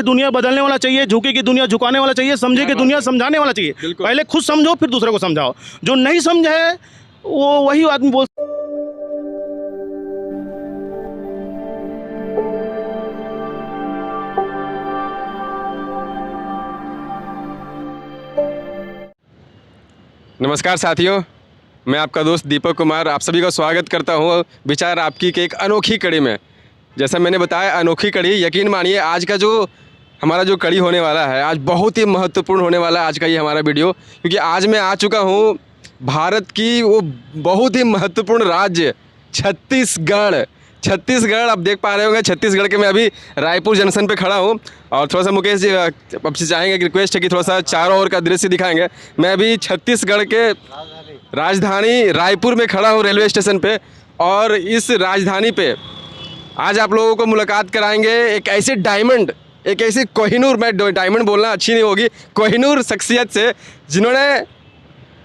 दुनिया बदलने वाला चाहिए, झुकेगी दुनिया झुकाने वाला चाहिए, समझेगी दुनिया समझाने वाला चाहिए। पहले खुद समझो फिर दूसरे को समझाओ। जो नहीं समझे वो वही आदमी बोल। नमस्कार साथियों, मैं आपका दोस्त दीपक कुमार आप सभी का स्वागत करता हूँ विचार आपकी के एक अनोखी कड़ी में। जैसा मैंने बताया अनोखी कड़ी, यकीन मानिए आज का जो हमारा जो कड़ी होने वाला है, आज बहुत ही महत्वपूर्ण होने वाला है आज का ये हमारा वीडियो। क्योंकि आज मैं आ चुका हूँ भारत की वो बहुत ही महत्वपूर्ण राज्य छत्तीसगढ़। छत्तीसगढ़ आप देख पा रहे होंगे, छत्तीसगढ़ के मैं अभी रायपुर जंक्शन पे खड़ा हूँ। और थोड़ा सा मुकेश जी आपसे चाहेंगे कि रिक्वेस्ट है कि थोड़ा सा चारों ओर का दृश्य दिखाएंगे। मैं अभी छत्तीसगढ़ के राजधानी रायपुर में खड़ा हूँ रेलवे स्टेशन पे। और इस राजधानी पे आज आप लोगों को मुलाकात कराएंगे एक ऐसे डायमंड, एक ऐसी कोहिनूर, मैं डायमंड बोलना अच्छी नहीं होगी, कोहिनूर शख्सियत से जिन्होंने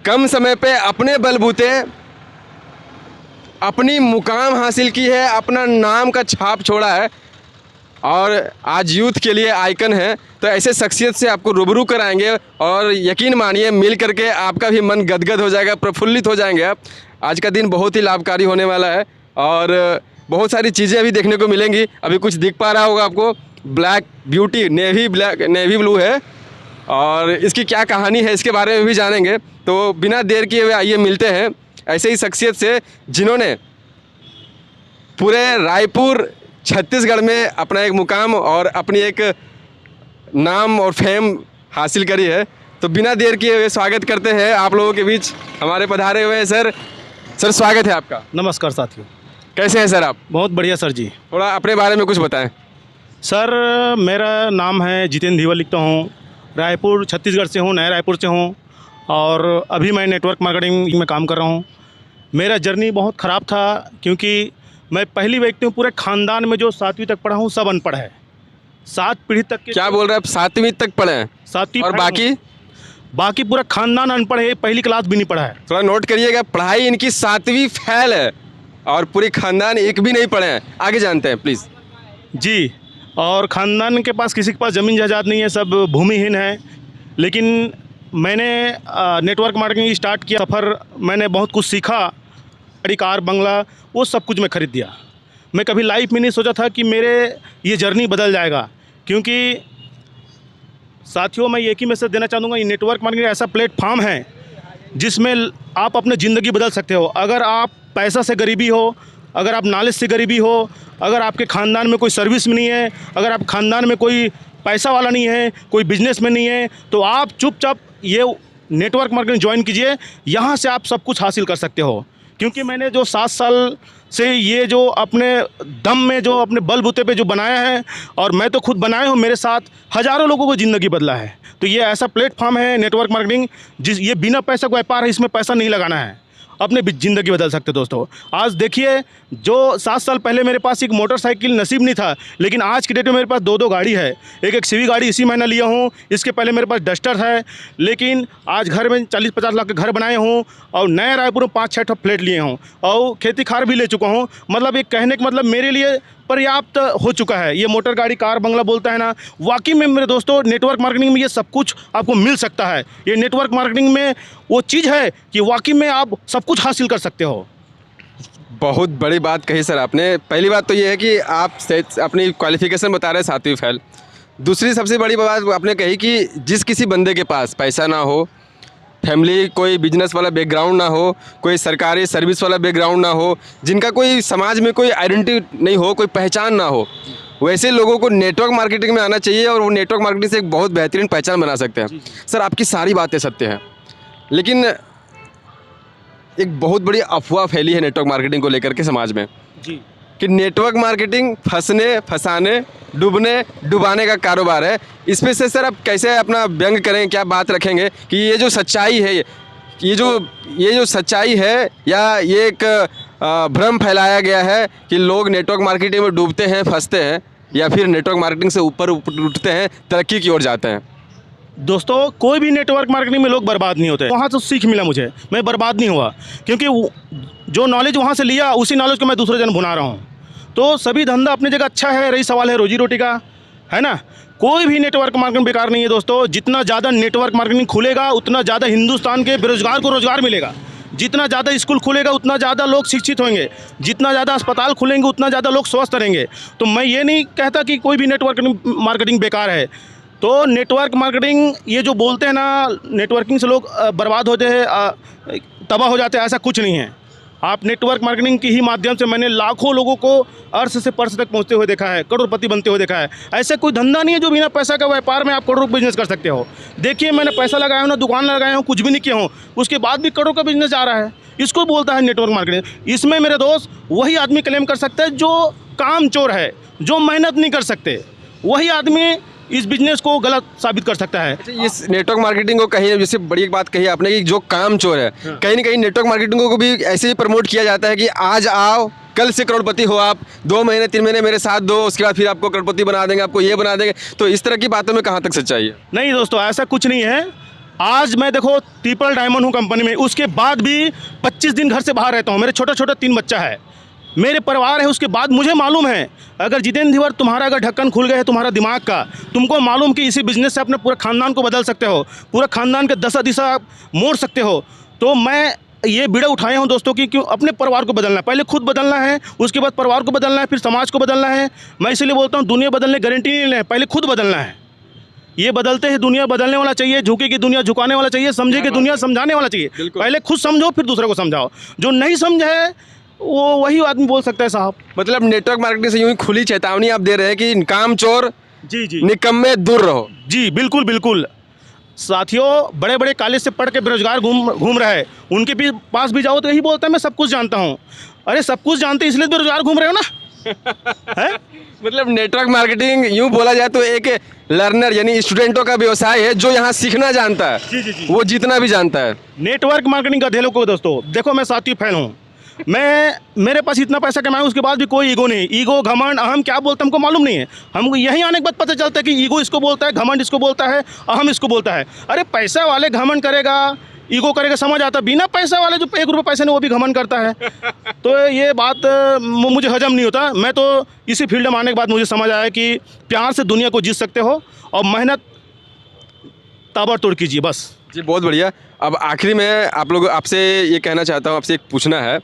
कम समय पे अपने बलबूते अपनी मुकाम हासिल की है, अपना नाम का छाप छोड़ा है और आज यूथ के लिए आइकन है। तो ऐसे शख्सियत से आपको रूबरू कराएंगे और यकीन मानिए मिल करके आपका भी मन गदगद हो जाएगा, प्रफुल्लित हो जाएंगे आप। आज का दिन बहुत ही लाभकारी होने वाला है और बहुत सारी चीज़ें अभी देखने को मिलेंगी। अभी कुछ दिख पा रहा होगा आपको, ब्लैक ब्यूटी नेवी ब्लू है और इसकी क्या कहानी है इसके बारे में भी जानेंगे। तो बिना देर किए हुए आइए मिलते हैं ऐसे ही शख्सियत से जिन्होंने पूरे रायपुर छत्तीसगढ़ में अपना एक मुकाम और अपनी एक नाम और फेम हासिल करी है। तो बिना देर किए हुए स्वागत करते हैं आप लोगों के बीच हमारे पधारे हुए हैं सर। सर स्वागत है आपका। नमस्कार साथियों, कैसे हैं सर आप? बहुत बढ़िया सर जी। थोड़ा अपने बारे में कुछ बताएं। सर मेरा नाम है जितेंद्र धीवर, लिखता हूँ, रायपुर छत्तीसगढ़ से हूँ, नया रायपुर से हूँ और अभी मैं नेटवर्क मार्केटिंग में काम कर रहा हूँ। मेरा जर्नी बहुत ख़राब था क्योंकि मैं पहली व्यक्ति हूँ पूरे ख़ानदान में जो 7वीं तक पढ़ा हूँ, सब अनपढ़ है। 7 पीढ़ी तक के। क्या बोल रहे हैं आप? 7वीं तक पढ़े हैं? 7वीं और बाकी पूरा ख़ानदान अनपढ़ है, पहली क्लास भी नहीं पढ़ा है। थोड़ा नोट करिएगा, पढ़ाई इनकी 7वीं फेल है और पूरी ख़ानदान एक भी नहीं पढ़े हैं। आगे जानते हैं प्लीज़ जी। और ख़ानदान के पास किसी के पास ज़मीन जायदाद नहीं है, सब भूमिहीन है। लेकिन मैंने नेटवर्क मार्केटिंग स्टार्ट किया, सफ़र मैंने बहुत कुछ सीखा, बड़ी कार बंगला वो सब कुछ मैं ख़रीद दिया। मैं कभी लाइफ में नहीं सोचा था कि मेरे ये जर्नी बदल जाएगा। क्योंकि साथियों मैं एक ही मैसेज देना चाहूँगा, ये नेटवर्क मार्केटिंग ऐसा प्लेटफॉर्म है जिसमें आप अपनी ज़िंदगी बदल सकते हो। अगर आप पैसा से गरीबी हो, अगर आप नॉलेज से गरीबी हो, अगर आपके ख़ानदान में कोई सर्विस में नहीं है, अगर आप ख़ानदान में कोई पैसा वाला नहीं है, कोई बिजनेस में नहीं है, तो आप चुपचाप ये नेटवर्क मार्केटिंग ज्वाइन कीजिए। यहाँ से आप सब कुछ हासिल कर सकते हो। क्योंकि मैंने जो 7 साल से ये जो अपने दम में जो अपने बलबूते पे जो बनाया है, और मैं तो खुद बनाया हूँ, मेरे साथ हज़ारों लोगों को ज़िंदगी बदला है। तो ये ऐसा प्लेटफॉर्म है नेटवर्क मार्केटिंग ये बिना पैसा का व्यापार है, इसमें पैसा नहीं लगाना है, अपने ज़िंदगी बदल सकते दोस्तों। आज देखिए, जो 7 साल पहले मेरे पास एक मोटरसाइकिल नसीब नहीं था, लेकिन आज की डेट में मेरे पास 2 गाड़ी है। एक सीवी गाड़ी इसी महीना लिया हूँ, इसके पहले मेरे पास डस्टर है। लेकिन आज घर में 40-50 लाख का घर बनाए हूँ और नए रायपुर में 5-6 फ्लैट लिए हूँ और खेती खार भी ले चुका हूँ। मतलब एक कहने का मतलब मेरे लिए पर्याप्त हो चुका है। ये मोटर गाड़ी कार बंगला बोलता है ना, वाकई में मेरे दोस्तों नेटवर्क मार्केटिंग में ये सब कुछ आपको मिल सकता है। ये नेटवर्क मार्केटिंग में वो चीज़ है कि वाकई में आप सब कुछ हासिल कर सकते हो। बहुत बड़ी बात कही सर आपने। पहली बात तो ये है कि आप अपनी क्वालिफिकेशन बता रहे हैं 7वीं फेल। दूसरी सबसे बड़ी बात आपने कही कि जिस किसी बंदे के पास पैसा ना हो, फैमिली कोई बिजनेस वाला बैकग्राउंड ना हो, कोई सरकारी सर्विस वाला बैकग्राउंड ना हो, जिनका कोई समाज में कोई आइडेंटिटी नहीं हो, कोई पहचान ना हो, वैसे लोगों को नेटवर्क मार्केटिंग में आना चाहिए और वो नेटवर्क मार्केटिंग से एक बहुत बेहतरीन पहचान बना सकते हैं। सर आपकी सारी बातें सत्य हैं, लेकिन एक बहुत बड़ी अफवाह फैली है नेटवर्क मार्केटिंग को लेकर के समाज में जी कि नेटवर्क मार्केटिंग फंसने, फंसाने, डूबने, डुबाने का कारोबार है। इस पे से सर आप कैसे अपना व्यंग करें, क्या बात रखेंगे कि ये जो सच्चाई है, ये जो सच्चाई है या ये एक भ्रम फैलाया गया है कि लोग नेटवर्क मार्केटिंग में डूबते हैं, फंसते हैं, या फिर नेटवर्क मार्केटिंग से ऊपर उठते हैं, तरक्की की ओर जाते हैं? दोस्तों, कोई भी नेटवर्क मार्केटिंग में लोग बर्बाद नहीं होते। वहाँ से सीख मिला मुझे, मैं बर्बाद नहीं हुआ, क्योंकि जो नॉलेज वहाँ से लिया उसी नॉलेज को मैं दूसरे जन भुना रहा हूँ। तो सभी धंधा अपनी जगह अच्छा है, रही सवाल है रोजी रोटी का, है ना। कोई भी नेटवर्क मार्केटिंग बेकार नहीं है दोस्तों। जितना ज़्यादा नेटवर्क मार्केटिंग खुलेगा उतना ज़्यादा हिंदुस्तान के बेरोजगार को रोजगार मिलेगा। जितना ज़्यादा स्कूल खुलेगा उतना ज़्यादा लोग शिक्षित होंगे। जितना ज़्यादा अस्पताल खुलेंगे उतना ज़्यादा लोग स्वस्थ रहेंगे। तो मैं ये नहीं कहता कि कोई भी नेटवर्क मार्केटिंग बेकार है। तो नेटवर्क मार्केटिंग ये जो बोलते हैं ना, नेटवर्किंग से लोग बर्बाद होते हैं, तबाह हो जाते हैं, ऐसा कुछ नहीं है। आप नेटवर्क मार्केटिंग के ही माध्यम से मैंने लाखों लोगों को अर्श से पर्श तक पहुंचते हुए देखा है, करोड़पति बनते हुए देखा है। ऐसे कोई धंधा नहीं है जो बिना पैसा का व्यापार में आप करोड़ों बिजनेस कर सकते हो। देखिए मैंने पैसा लगाया हूँ ना, दुकान लगाया हूँ, कुछ भी नहीं किया हूँ, उसके बाद भी करोड़ों का बिजनेस जा रहा है। इसको बोलता है नेटवर्क मार्केटिंग। इसमें मेरे दोस्त वही आदमी क्लेम कर सकते हैं जो काम चोर है, जो मेहनत नहीं कर सकते। वही आदमी इस बिजनेस को गलत साबित कर सकता है। अच्छा, इस नेटवर्क मार्केटिंग को कहीं, जैसे बड़ी एक बात कही आपने कि जो काम चोर है, कहीं ना कहीं नेटवर्क मार्केटिंग को भी ऐसे ही प्रमोट किया जाता है कि आज आओ, कल से करोड़पति हो आप, 2 महीने 3 महीने मेरे साथ दो, उसके बाद फिर आपको करोड़पति बना देंगे, आपको ये बना देंगे। तो इस तरह की बातों में कहाँ तक सच्चाई है? नहीं दोस्तों, ऐसा कुछ नहीं है। आज मैं देखो ट्रिपल डायमंड हूँ कंपनी में, उसके बाद भी 25 दिन घर से बाहर रहता हूँ। मेरे छोटा छोटा 3 बच्चा है, मेरे परिवार है। उसके बाद मुझे मालूम है अगर जितेंद्र धीवर तुम्हारा अगर ढक्कन खुल गया है तुम्हारा दिमाग का, तुमको मालूम कि इसी बिजनेस से अपने पूरे खानदान को बदल सकते हो, पूरे खानदान के दशा दिशा आप मोड़ सकते हो। तो मैं ये बीड़ा उठाए हूँ दोस्तों कि क्यों अपने परिवार को बदलना है, पहले खुद बदलना है, उसके बाद परिवार को बदलना है, फिर समाज को बदलना है। मैं इसलिए बोलता हूँ दुनिया बदलने गारंटी नहीं लेना, पहले खुद बदलना है। ये बदलते ही दुनिया बदलने वाला चाहिए, झुकेगी दुनिया झुकाने वाला चाहिए, समझेगी दुनिया समझाने वाला चाहिए। पहले खुद समझो फिर दूसरे को समझाओ। जो नहीं समझे वो वही आदमी बोल सकता है साहब। मतलब नेटवर्क मार्केटिंग से यूं ही खुली चेतावनी आप दे रहे हैं कि काम चोर, जी निकम्मे दूर रहो। जी बिल्कुल बिल्कुल। साथियों, बड़े बड़े कॉलेज से पढ़ के बेरोजगार घूम रहे हैं, उनके भी पास भी जाओ तो यही बोलता है मैं सब कुछ जानता हूँ। अरे सब कुछ जानते इसलिए बेरोजगार घूम रहे हो ना। है मतलब नेटवर्क मार्केटिंग यूं बोला जाए तो एक लर्नर यानी स्टूडेंटों का व्यवसाय है जो यहाँ सीखना जानता है, जी। वो जीतना भी जानता है। नेटवर्क मार्केटिंग का ढेलों को दोस्तों देखो, मैं साथी फैन हूँ। मेरे पास इतना पैसा कमाया उसके बाद भी कोई ईगो नहीं। ईगो घमंड अहम क्या बोलते हैं हमको मालूम नहीं है। हमको यहीं आने के बाद पता चलता है कि ईगो इसको बोलता है, घमंड इसको बोलता है, अहम इसको बोलता है। अरे पैसा वाले घमंड करेगा, ईगो करेगा, समझ आता। बिना पैसा वाले जो 1 रुपये पैसे नहीं वो भी घमंड करता है। तो ये बात मुझे हजम नहीं होता। मैं तो इसी फील्ड में आने के बाद मुझे समझ आया कि प्यार से दुनिया को जीत सकते हो और मेहनत ताबड़तोड़ कीजिए बस। जी बहुत बढ़िया। अब आखिरी में आपसे ये कहना चाहता हूँ, आपसे एक पूछना है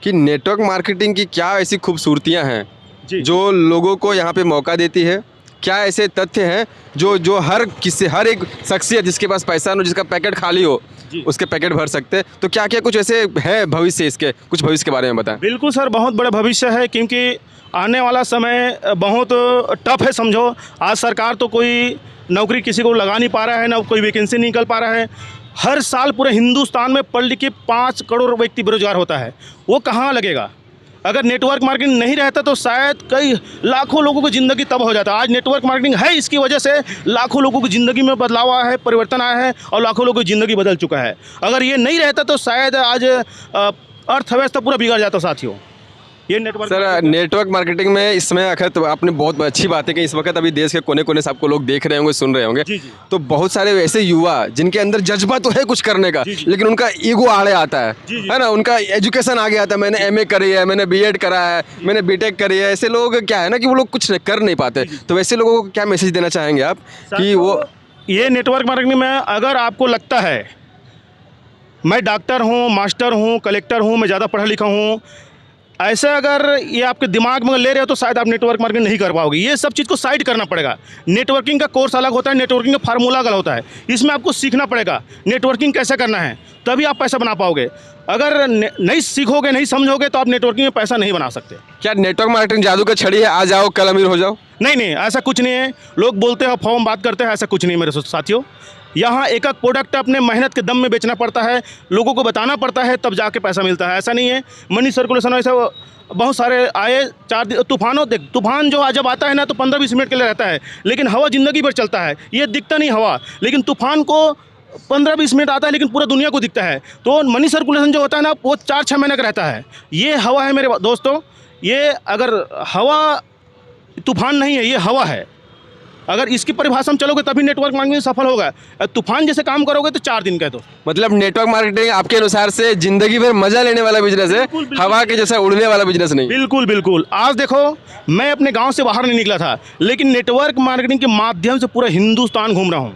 कि नेटवर्क मार्केटिंग की क्या ऐसी खूबसूरतियाँ हैं जो लोगों को यहाँ पे मौका देती है? क्या ऐसे तथ्य हैं जो हर एक शख्सियत जिसके पास पैसा हो, जिसका पैकेट खाली हो, उसके पैकेट भर सकते हैं? तो क्या क्या कुछ ऐसे है भविष्य, इसके कुछ भविष्य के बारे में बताएं। बिल्कुल सर, बहुत बड़ा भविष्य है क्योंकि आने वाला समय बहुत टफ है। समझो आज सरकार तो कोई नौकरी किसी को लगा नहीं पा रहा है, ना कोई वैकेंसी नहीं निकल पा रहा है। हर साल पूरे हिंदुस्तान में पढ़ लिख के 5 करोड़ व्यक्ति बेरोजगार होता है। वो कहाँ लगेगा? अगर नेटवर्क मार्केटिंग नहीं रहता तो शायद कई लाखों लोगों की ज़िंदगी तबाह हो जाता। आज नेटवर्क मार्केटिंग है, इसकी वजह से लाखों लोगों की ज़िंदगी में बदलाव आया है, परिवर्तन आया है और लाखों लोगों की ज़िंदगी बदल चुका है। अगर ये नहीं रहता तो शायद आज अर्थव्यवस्था पूरा बिगड़ जाता साथियों। ये नेटवर्क मार्केटिंग में इसमें अखत आपने बहुत अच्छी बातें की। इस वक्त अभी देश के कोने कोने से आपको लोग देख रहे होंगे, सुन रहे होंगे। जी। तो बहुत सारे ऐसे युवा जिनके अंदर जज्बा तो है कुछ करने का, लेकिन उनका ईगो आड़े आता है ना, उनका एजुकेशन आगे आता है। मैंने MA करी है, मैंने B.Ed करा है, मैंने B.Tech करी है। ऐसे लोग क्या है ना कि वो लोग कुछ कर नहीं पाते। तो वैसे लोगों को क्या मैसेज देना चाहेंगे आप कि वो ये नेटवर्क मार्केटिंग में अगर आपको लगता है मैं डॉक्टर हूँ, मास्टर हूँ, कलेक्टर हूँ, मैं ज़्यादा पढ़ा लिखा हूँ, ऐसा अगर ये आपके दिमाग में ले रहे हो तो शायद आप नेटवर्क मार्केटिंग नहीं कर पाओगे। ये सब चीज़ को साइड करना पड़ेगा। नेटवर्किंग का कोर्स अलग होता है, नेटवर्किंग का फार्मूला अलग होता है। इसमें आपको सीखना पड़ेगा नेटवर्किंग कैसे करना है, तभी आप पैसा बना पाओगे। अगर नहीं सीखोगे, नहीं समझोगे तो आप नेटवर्किंग में पैसा नहीं बना सकते। क्या नेटवर्क मार्केटिंग जादू का छड़ी है, आ जाओ कल अमीर हो जाओ? नहीं, ऐसा कुछ नहीं है। लोग बोलते हैं, फॉर्म बात करते हैं, ऐसा कुछ नहीं मेरे साथियों। यहाँ एक एक प्रोडक्ट अपने मेहनत के दम में बेचना पड़ता है, लोगों को बताना पड़ता है, तब जाके पैसा मिलता है। ऐसा नहीं है मनी सर्कुलेशन ऐसा बहुत सारे आए 4 दिन तूफान जो जब आता है ना तो 15-20 मिनट के लिए रहता है, लेकिन हवा ज़िंदगी भर चलता है। ये दिखता नहीं हवा, लेकिन तूफान को 15-20 मिनट आता है लेकिन पूरा दुनिया को दिखता है। तो मनी सर्कुलेशन जो होता है ना वो 4-6 महीने का रहता है। ये हवा है मेरे दोस्तों। ये अगर हवा तूफान नहीं है, ये हवा है अगर इसकी परिभाषा में चलोगे तभी नेटवर्क मार्केटिंग सफल होगा। तूफान जैसे काम करोगे तो 4 दिन का तो मतलब नेटवर्क मार्केटिंग आपके अनुसार से जिंदगी भर मजा लेने वाला बिजनेस है, बिल्कुल, बिल्कुल। हवा के जैसा उड़ने वाला बिजनेस नहीं। बिल्कुल बिल्कुल। आज देखो, मैं अपने गांव से बाहर नहीं निकला था, लेकिन नेटवर्क मार्केटिंग के माध्यम से पूरा हिंदुस्तान घूम रहा हूं।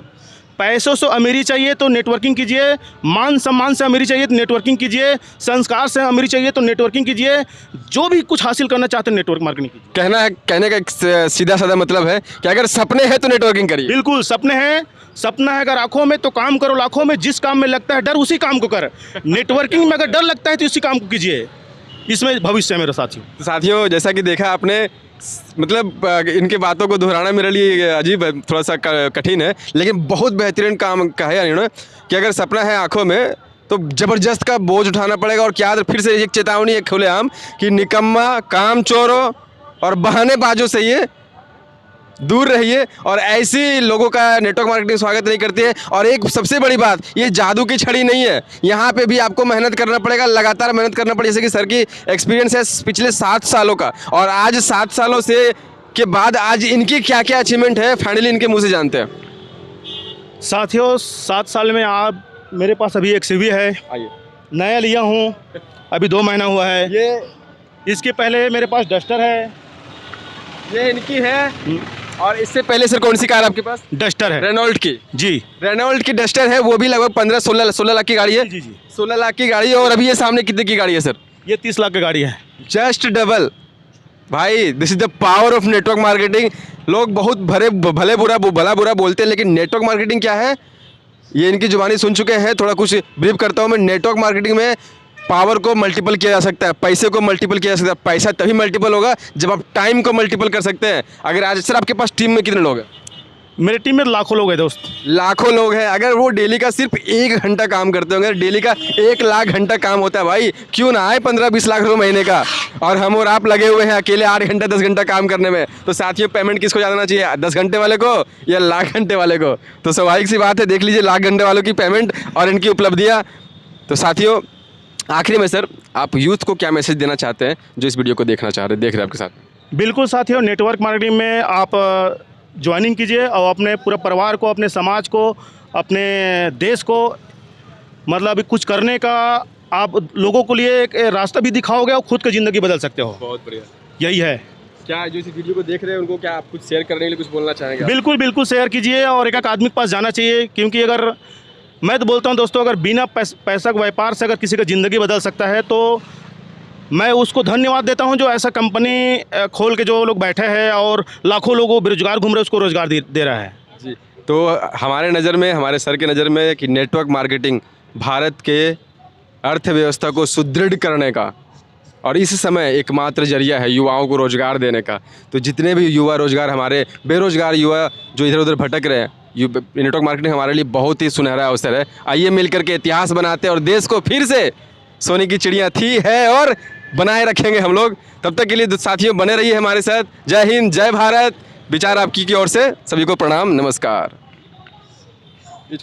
पैसों से अमीरी चाहिए तो नेटवर्किंग कीजिए, मान सम्मान से अमीरी चाहिए तो नेटवर्किंग कीजिए, संस्कार से अमीरी चाहिए तो नेटवर्किंग कीजिए, जो भी कुछ हासिल करना चाहते हैं नेटवर्क मार्केटिंग कीजिए। कहने का एक सीधा साधा मतलब है कि अगर सपने हैं तो नेटवर्किंग करिए। बिल्कुल, सपने हैं, सपना है अगर आंखों में तो काम करो लाखों में। जिस काम में लगता है डर उसी काम को कर। नेटवर्किंग में अगर डर लगता है तो उसी काम को कीजिए, इसमें भविष्य है मेरे साथियों। तो साथियों, जैसा कि देखा आपने, मतलब इनके बातों को दोहराना मेरे लिए अजीब है, थोड़ा सा कठिन है, लेकिन बहुत बेहतरीन काम कहा इन्होंने कि अगर सपना है आंखों में तो ज़बरदस्त का बोझ उठाना पड़ेगा। और क्या फिर से एक चेतावनी है खुलेआम कि निकम्मा, कामचोरों और बहानेबाजों से ये दूर रहिए। और ऐसी लोगों का नेटवर्क मार्केटिंग स्वागत नहीं करती है। और एक सबसे बड़ी बात, ये जादू की छड़ी नहीं है, यहाँ पे भी आपको मेहनत करना पड़ेगा, लगातार मेहनत करना पड़ेगा। जैसे कि सर की एक्सपीरियंस है पिछले 7 सालों का, और आज 7 सालों से के बाद आज इनकी क्या क्या अचीवमेंट है, फाइनली इनके मुँह से जानते हैं। साथियों, 7 साल में आप मेरे पास अभी एक CV है, आइए। नया लिया हूँ, अभी 2 महीना हुआ है। ये इसके पहले मेरे पास डस्टर है, ये इनकी है। और इससे पहले सर कौन सी कार आपके पास? डस्टर है रेनॉल्ट की। जी। रेनॉल्ट की डस्टर है, वो भी लगभग 15-16 लाख की गाड़ी है। जी जी। 16 लाख की गाड़ी है। और अभी ये सामने कितने की गाड़ी है सर? ये 30 लाख की गाड़ी है। Just double. भाई, this is the power of network marketing. लोग बहुत भला बुरा बोलते हैं, लेकिन नेटवर्क मार्केटिंग क्या है ये इनकी जुबानी सुन चुके हैं। थोड़ा कुछ ब्रीफ करता हूँ मैं। नेटवर्क मार्केटिंग में पावर को मल्टीपल किया जा सकता है, पैसे को मल्टीपल किया जा सकता है। पैसा तभी मल्टीपल होगा जब आप टाइम को मल्टीपल कर सकते हैं। अगर आज सर आपके पास टीम में कितने लोग हैं? मेरी टीम में लाखों लोग हैं दोस्त। लाखों लोग हैं। अगर वो डेली का सिर्फ 1 घंटा काम करते होंगे, डेली का 1 लाख घंटा काम होता है भाई, क्यों ना आए 15-20 लाख रुपए महीने का। और हम और आप लगे हुए हैं अकेले 8 घंटा 10 घंटा काम करने में। तो साथियों, पेमेंट किसको जाना चाहिए, 10 घंटे वाले को या लाख घंटे वाले को? तो स्वाभाविक सी बात है, देख लीजिए लाख घंटे वालों की पेमेंट और इनकी उपलब्धियाँ। तो साथियों, आखिरी में सर आप यूथ को क्या मैसेज देना चाहते हैं जो इस वीडियो को देख रहे हैं आपके साथ? बिल्कुल साथियों, नेटवर्क मार्केटिंग में आप ज्वाइनिंग कीजिए और अपने पूरे परिवार को, अपने समाज को, अपने देश को, मतलब अभी कुछ करने का आप लोगों को लिए एक रास्ता भी दिखाओगे और खुद की ज़िंदगी बदल सकते हो। बहुत बढ़िया। यही है। क्या जो इस वीडियो को देख रहे हैं उनको क्या आप कुछ शेयर करने के लिए कुछ बोलना चाहेंगे? बिल्कुल बिल्कुल शेयर कीजिए और एक आदमी के पास जाना चाहिए, क्योंकि अगर मैं तो बोलता हूँ दोस्तों, अगर बिना पैसा के व्यापार से अगर किसी का ज़िंदगी बदल सकता है तो मैं उसको धन्यवाद देता हूं, जो ऐसा कंपनी खोल के जो लोग बैठे हैं और लाखों लोगों बेरोजगार घूम रहे हैं उसको रोजगार दे रहा है। जी। तो हमारे नज़र में, हमारे सर के नज़र में कि नेटवर्क मार्केटिंग भारत के अर्थव्यवस्था को सुदृढ़ करने का और इस समय एकमात्र जरिया है युवाओं को रोजगार देने का। तो जितने भी युवा रोजगार, हमारे बेरोजगार युवा जो इधर उधर भटक रहे हैं, नेटवर्क मार्केटिंग हमारे लिए बहुत ही सुनहरा अवसर है। आइए मिल करके इतिहास बनाते हैं और देश को फिर से सोने की चिड़िया थी, है और बनाए रखेंगे हम लोग। तब तक के लिए साथियों बने रहिए हमारे साथ। जय हिंद, जय भारत। विचार आपकी की ओर से सभी को प्रणाम, नमस्कार।